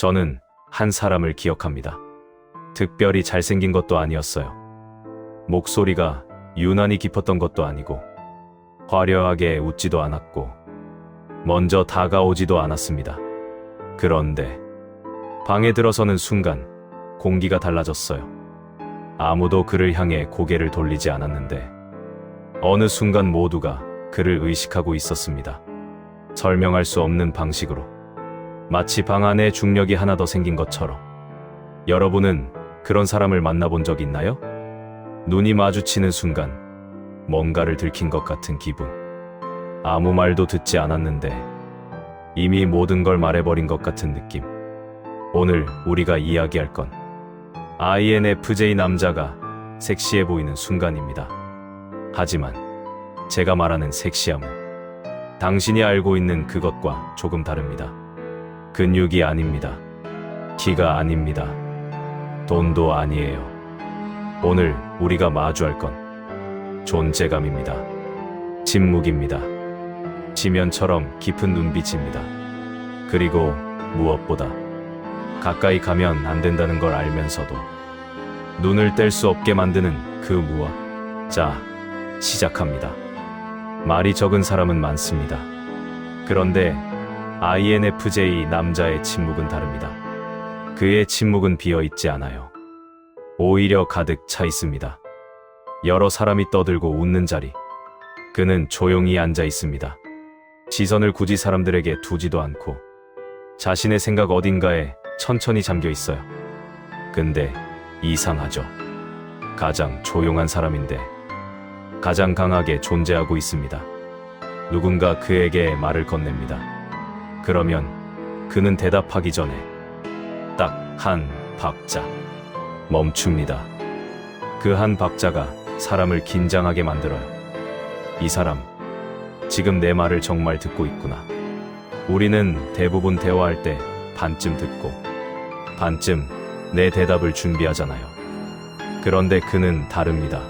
저는 한 사람을 기억합니다. 특별히 잘생긴 것도 아니었어요. 목소리가 유난히 깊었던 것도 아니고, 화려하게 웃지도 않았고, 먼저 다가오지도 않았습니다. 그런데 방에 들어서는 순간 공기가 달라졌어요. 아무도 그를 향해 고개를 돌리지 않았는데 어느 순간 모두가 그를 의식하고 있었습니다. 설명할 수 없는 방식으로. 마치 방 안에 중력이 하나 더 생긴 것처럼. 여러분은 그런 사람을 만나본 적 있나요? 눈이 마주치는 순간 뭔가를 들킨 것 같은 기분. 아무 말도 듣지 않았는데 이미 모든 걸 말해버린 것 같은 느낌. 오늘 우리가 이야기할 건 INFJ 남자가 섹시해 보이는 순간입니다. 하지만 제가 말하는 섹시함은 당신이 알고 있는 그것과 조금 다릅니다. 근육이 아닙니다. 키가 아닙니다. 돈도 아니에요. 오늘 우리가 마주할 건 존재감입니다. 침묵입니다. 지면처럼 깊은 눈빛입니다. 그리고 무엇보다 가까이 가면 안 된다는 걸 알면서도 눈을 뗄 수 없게 만드는 그 무엇. 자, 시작합니다. 말이 적은 사람은 많습니다. 그런데 INFJ 남자의 침묵은 다릅니다. 그의 침묵은 비어있지 않아요. 오히려 가득 차 있습니다. 여러 사람이 떠들고 웃는 자리. 그는 조용히 앉아 있습니다. 시선을 굳이 사람들에게 두지도 않고 자신의 생각 어딘가에 천천히 잠겨 있어요. 근데 이상하죠. 가장 조용한 사람인데 가장 강하게 존재하고 있습니다. 누군가 그에게 말을 건넵니다. 그러면 그는 대답하기 전에 딱 한 박자 멈춥니다. 그 한 박자가 사람을 긴장하게 만들어요. 이 사람, 지금 내 말을 정말 듣고 있구나. 우리는 대부분 대화할 때 반쯤 듣고 반쯤 내 대답을 준비하잖아요. 그런데 그는 다릅니다.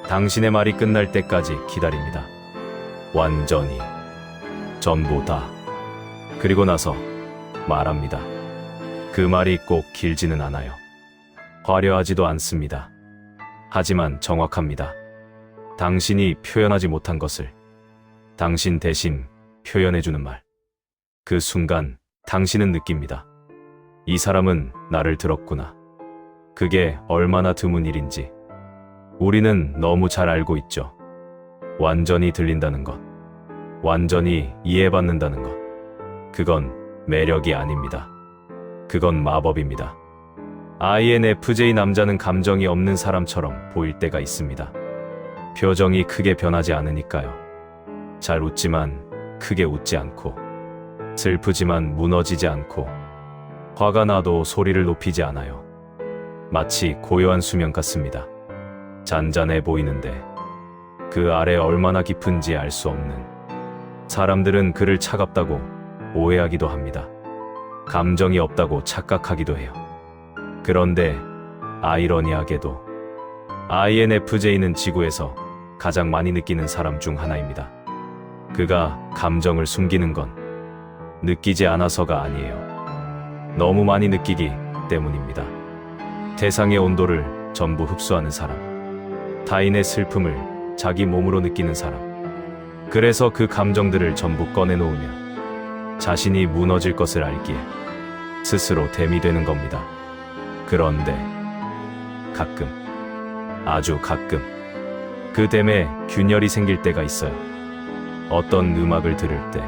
당신의 말이 끝날 때까지 기다립니다. 완전히. 전부 다. 그리고 나서 말합니다. 그 말이 꼭 길지는 않아요. 화려하지도 않습니다. 하지만 정확합니다. 당신이 표현하지 못한 것을 당신 대신 표현해주는 말. 그 순간 당신은 느낍니다. 이 사람은 나를 들었구나. 그게 얼마나 드문 일인지 우리는 너무 잘 알고 있죠. 완전히 들린다는 것, 완전히 이해받는다는 것. 그건 매력이 아닙니다. 그건 마법입니다. INFJ 남자는 감정이 없는 사람처럼 보일 때가 있습니다. 표정이 크게 변하지 않으니까요. 잘 웃지만 크게 웃지 않고, 슬프지만 무너지지 않고, 화가 나도 소리를 높이지 않아요. 마치 고요한 수면 같습니다. 잔잔해 보이는데 그 아래 얼마나 깊은지 알 수 없는. 사람들은 그를 차갑다고 오해하기도 합니다. 감정이 없다고 착각하기도 해요. 그런데 아이러니하게도 INFJ는 지구에서 가장 많이 느끼는 사람 중 하나입니다. 그가 감정을 숨기는 건 느끼지 않아서가 아니에요. 너무 많이 느끼기 때문입니다. 세상의 온도를 전부 흡수하는 사람. 타인의 슬픔을 자기 몸으로 느끼는 사람. 그래서 그 감정들을 전부 꺼내놓으며 자신이 무너질 것을 알기에 스스로 댐이 되는 겁니다. 그런데 가끔, 아주 가끔 그 댐에 균열이 생길 때가 있어요. 어떤 음악을 들을 때,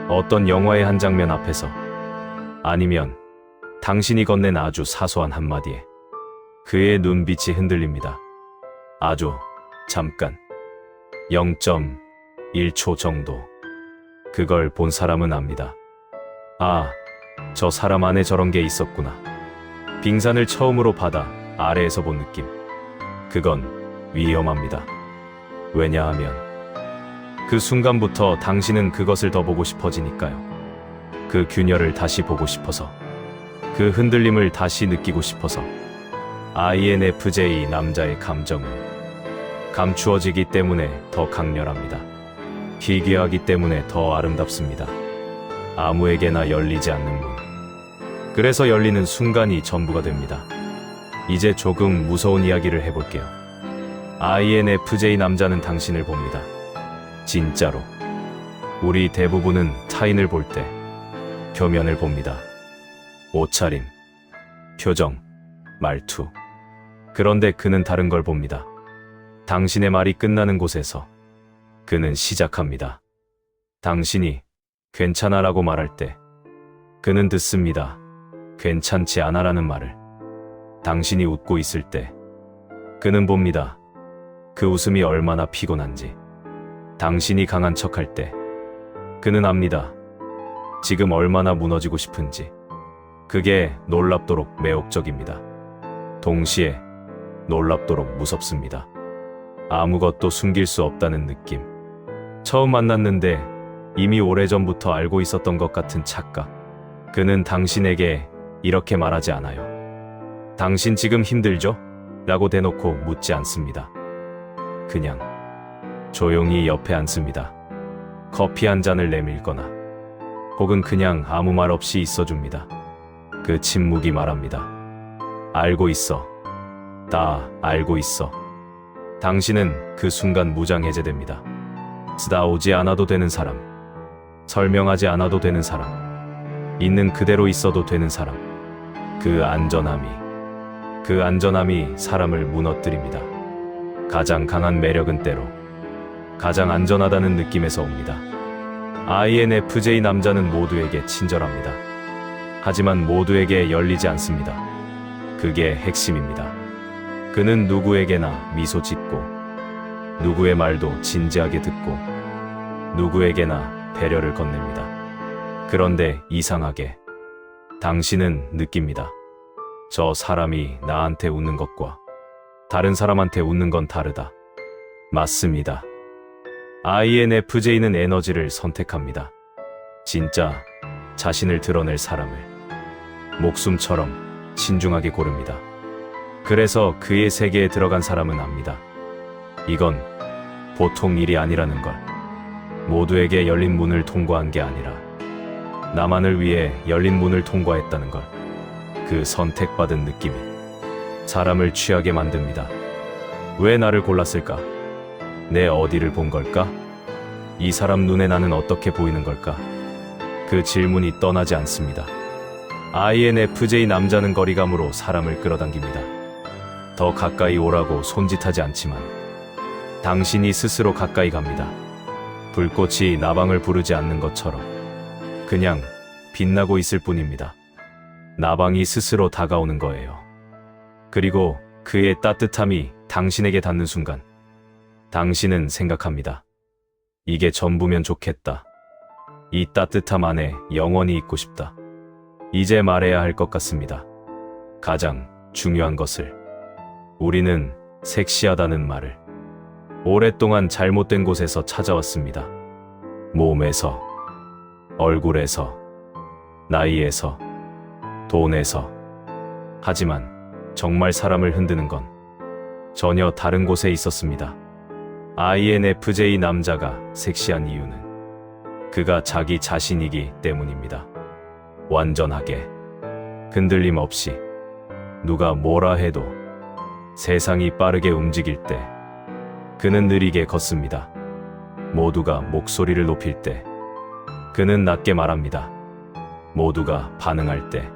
어떤 영화의 한 장면 앞에서, 아니면 당신이 건넨 아주 사소한 한마디에 그의 눈빛이 흔들립니다. 아주 잠깐, 0.1초 정도. 그걸 본 사람은 압니다. 아, 저 사람 안에 저런 게 있었구나. 빙산을 처음으로 바다 아래에서 본 느낌. 그건 위험합니다. 왜냐하면 그 순간부터 당신은 그것을 더 보고 싶어지니까요. 그 균열을 다시 보고 싶어서, 그 흔들림을 다시 느끼고 싶어서. INFJ 남자의 감정은 감추어지기 때문에 더 강렬합니다. 희귀하기 때문에 더 아름답습니다. 아무에게나 열리지 않는 문. 그래서 열리는 순간이 전부가 됩니다. 이제 조금 무서운 이야기를 해볼게요. INFJ 남자는 당신을 봅니다. 진짜로. 우리 대부분은 타인을 볼 때 표면을 봅니다. 옷차림, 표정, 말투. 그런데 그는 다른 걸 봅니다. 당신의 말이 끝나는 곳에서 그는 시작합니다. 당신이 괜찮아라고 말할 때 그는 듣습니다. 괜찮지 않아라는 말을. 당신이 웃고 있을 때 그는 봅니다. 그 웃음이 얼마나 피곤한지. 당신이 강한 척할 때 그는 압니다. 지금 얼마나 무너지고 싶은지. 그게 놀랍도록 매혹적입니다. 동시에 놀랍도록 무섭습니다. 아무것도 숨길 수 없다는 느낌. 처음 만났는데 이미 오래전부터 알고 있었던 것 같은 착각. 그는 당신에게 이렇게 말하지 않아요. 당신 지금 힘들죠? 라고 대놓고 묻지 않습니다. 그냥 조용히 옆에 앉습니다. 커피 한 잔을 내밀거나 혹은 그냥 아무 말 없이 있어줍니다. 그 침묵이 말합니다. 알고 있어. 다 알고 있어. 당신은 그 순간 무장해제됩니다. 쓰다오지 않아도 되는 사람. 설명하지 않아도 되는 사람. 있는 그대로 있어도 되는 사람. 그 안전함이 사람을 무너뜨립니다. 가장 강한 매력은 때로 가장 안전하다는 느낌에서 옵니다. INFJ 남자는 모두에게 친절합니다. 하지만 모두에게 열리지 않습니다. 그게 핵심입니다. 그는 누구에게나 미소 짓고 누구의 말도 진지하게 듣고 누구에게나 배려를 건넵니다. 그런데 이상하게 당신은 느낍니다. 저 사람이 나한테 웃는 것과 다른 사람한테 웃는 건 다르다. 맞습니다. INFJ는 에너지를 선택합니다. 진짜 자신을 드러낼 사람을 목숨처럼 신중하게 고릅니다. 그래서 그의 세계에 들어간 사람은 압니다. 이건 보통 일이 아니라는 걸. 모두에게 열린 문을 통과한 게 아니라 나만을 위해 열린 문을 통과했다는 걸. 그 선택받은 느낌이 사람을 취하게 만듭니다. 왜 나를 골랐을까? 내 어디를 본 걸까? 이 사람 눈에 나는 어떻게 보이는 걸까? 그 질문이 떠나지 않습니다. INFJ 남자는 거리감으로 사람을 끌어당깁니다. 더 가까이 오라고 손짓하지 않지만 당신이 스스로 가까이 갑니다. 불꽃이 나방을 부르지 않는 것처럼 그냥 빛나고 있을 뿐입니다. 나방이 스스로 다가오는 거예요. 그리고 그의 따뜻함이 당신에게 닿는 순간 당신은 생각합니다. 이게 전부면 좋겠다. 이 따뜻함 안에 영원히 있고 싶다. 이제 말해야 할 것 같습니다. 가장 중요한 것을. 우리는 섹시하다는 말을 오랫동안 잘못된 곳에서 찾아왔습니다. 몸에서, 얼굴에서, 나이에서, 돈에서. 하지만 정말 사람을 흔드는 건 전혀 다른 곳에 있었습니다. INFJ 남자가 섹시한 이유는 그가 자기 자신이기 때문입니다. 완전하게, 흔들림 없이, 누가 뭐라 해도 세상이 빠르게 움직일 때 그는 느리게 걷습니다. 모두가 목소리를 높일 때 그는 낮게 말합니다. 모두가 반응할 때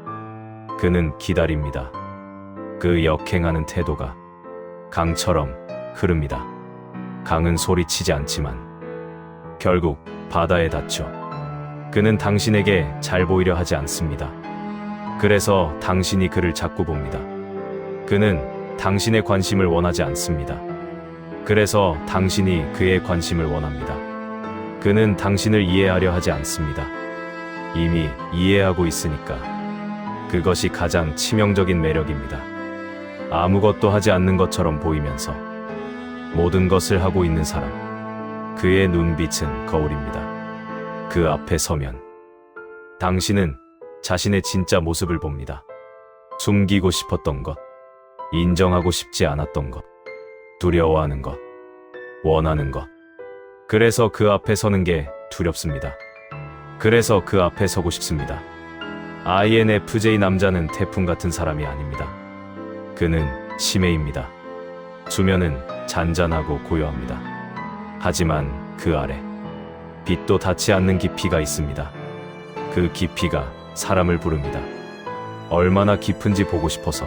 그는 기다립니다. 그 역행하는 태도가 강처럼 흐릅니다. 강은 소리치지 않지만 결국 바다에 닿죠. 그는 당신에게 잘 보이려 하지 않습니다. 그래서 당신이 그를 자꾸 봅니다. 그는 당신의 관심을 원하지 않습니다. 그래서 당신이 그의 관심을 원합니다. 그는 당신을 이해하려 하지 않습니다. 이미 이해하고 있으니까. 그것이 가장 치명적인 매력입니다. 아무것도 하지 않는 것처럼 보이면서 모든 것을 하고 있는 사람. 그의 눈빛은 거울입니다. 그 앞에 서면 당신은 자신의 진짜 모습을 봅니다. 숨기고 싶었던 것, 인정하고 싶지 않았던 것, 두려워하는 것, 원하는 것. 그래서 그 앞에 서는 게 두렵습니다. 그래서 그 앞에 서고 싶습니다. INFJ 남자는 태풍 같은 사람이 아닙니다. 그는 심해입니다. 수면은 잔잔하고 고요합니다. 하지만 그 아래 빛도 닿지 않는 깊이가 있습니다. 그 깊이가 사람을 부릅니다. 얼마나 깊은지 보고 싶어서,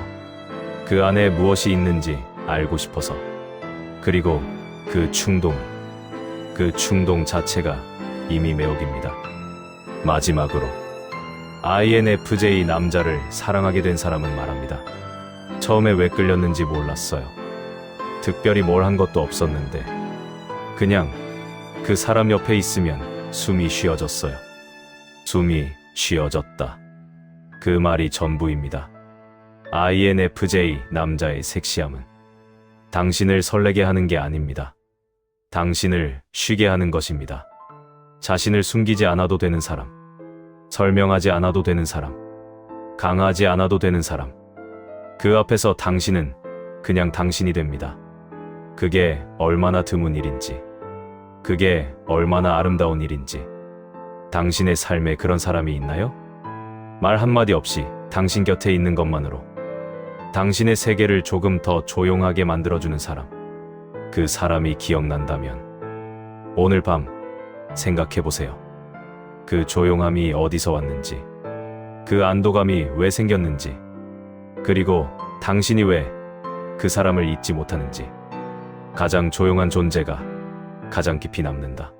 그 안에 무엇이 있는지 알고 싶어서, 그리고 그 충동 자체가 이미 매혹입니다. 마지막으로 INFJ 남자를 사랑하게 된 사람은 말합니다. 처음에 왜 끌렸는지 몰랐어요. 특별히 뭘 한 것도 없었는데 그냥 그 사람 옆에 있으면 숨이 쉬어졌어요. 숨이 쉬어졌다. 그 말이 전부입니다. INFJ 남자의 섹시함은 당신을 설레게 하는 게 아닙니다. 당신을 쉬게 하는 것입니다. 자신을 숨기지 않아도 되는 사람, 설명하지 않아도 되는 사람, 강하지 않아도 되는 사람. 그 앞에서 당신은 그냥 당신이 됩니다. 그게 얼마나 드문 일인지, 그게 얼마나 아름다운 일인지. 당신의 삶에 그런 사람이 있나요? 말 한마디 없이 당신 곁에 있는 것만으로 당신의 세계를 조금 더 조용하게 만들어주는 사람. 그 사람이 기억난다면 오늘 밤 생각해보세요. 그 조용함이 어디서 왔는지, 그 안도감이 왜 생겼는지, 그리고 당신이 왜 그 사람을 잊지 못하는지. 가장 조용한 존재가 가장 깊이 남는다.